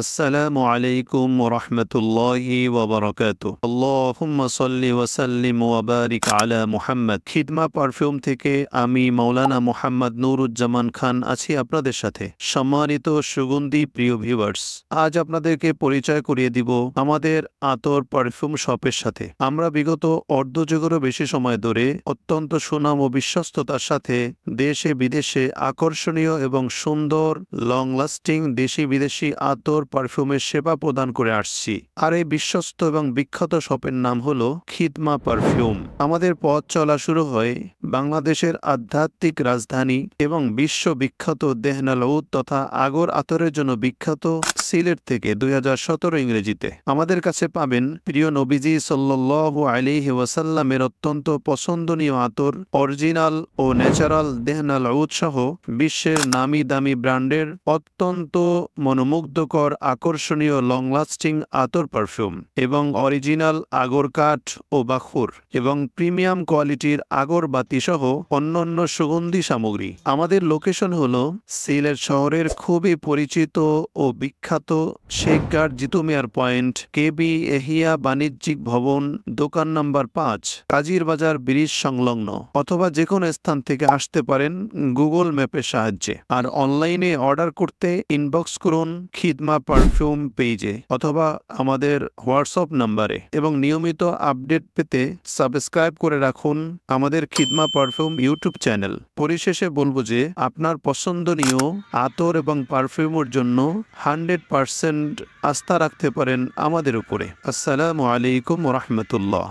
আসসালামু আলাইকুম ওয়া রাহমাতুল্লাহি ওয়া বারাকাতুহু। আল্লাহুম্মা সাল্লি ওয়া সাল্লিম ওয়া বারিক আলা মুহাম্মদ। খিদমা পারফিউম থেকে আমি মাওলানা মুহাম্মদ নুরুজ্জামান খান আছি আপনাদের সাথে। সম্মানিত সুগন্ধি প্রিয় ভিউয়ার্স, আজ আপনাদেরকে পরিচয় করিয়ে দিব আমাদের আতর পারফিউম শপের সাথে। আমরা বিগত অর্ধযুগেরও বেশি সময় ধরে অত্যন্ত সুনাম ও বিশ্বস্ততার সাথে দেশে বিদেশে আকর্ষণীয় এবং সুন্দর লং লাস্টিং দেশি বিদেশি আতর পারফিউমের সেবা প্রদান করে আসছি। আর এই বিশ্বস্ত এবং বিখ্যাত শপের নাম হলো খিদমা পারফিউম। আমাদের পথ চলা শুরু হয় বাংলাদেশের আধ্যাত্মিক রাজধানী এবং বিশ্ববিখ্যাত দেহনাল উদ তথা আগর আতরের জন্য বিখ্যাত সিলেট থেকে 2017 ইংরেজিতে। আমাদের কাছে পাবেন প্রিয় নবীজি সাল্লাল্লাহু আলাইহি ওয়াসাল্লামের অত্যন্ত পছন্দনীয় আতর, অরিজিনাল ও ন্যাচারাল দেহনাল উদ সহ বিশ্বের নামি দামি ব্র্যান্ডের অত্যন্ত মনোমুগ্ধকর আকর্ষণীয় লং লাস্টিং আতর পারফিউম এবং অরিজিনাল আগর কাঠ ও বাখুর এবং প্রিমিয়াম কোয়ালিটির আগরবাতি সহ অন্যান্য সুগন্ধি সামগ্রী। আমাদের লোকেশন হলো সিলেট শহরের খুবই পরিচিত ও বিখ্যাত শেখগাঁর জিতু মিয়ার পয়েন্ট, কেবি এহিয়া বাণিজ্যিক ভবন, দোকান নাম্বার 5, কাজীর বাজার ব্রিজ সংলগ্ন। অথবা যে কোনো স্থান থেকে আসতে পারেন গুগল ম্যাপের সাহায্যে। আর অনলাইনে অর্ডার করতে ইনবক্স করুন খিদমা পারফিউম পেজে অথবা আমাদের হোয়াটসঅ্যাপ নাম্বারে। এবং নিয়মিত আপডেট পেতে সাবস্ক্রাইব করে রাখুন আমাদের খিদমা পারফিউম ইউটিউব চ্যানেল। পরিশেষে বলবো যে আপনার পছন্দনীয় আতর এবং পারফিউমের জন্য 100% আস্থা রাখতে পারেন আমাদের উপরে। আসসালামু আলাইকুম ওয়া রাহমাতুল্লাহ।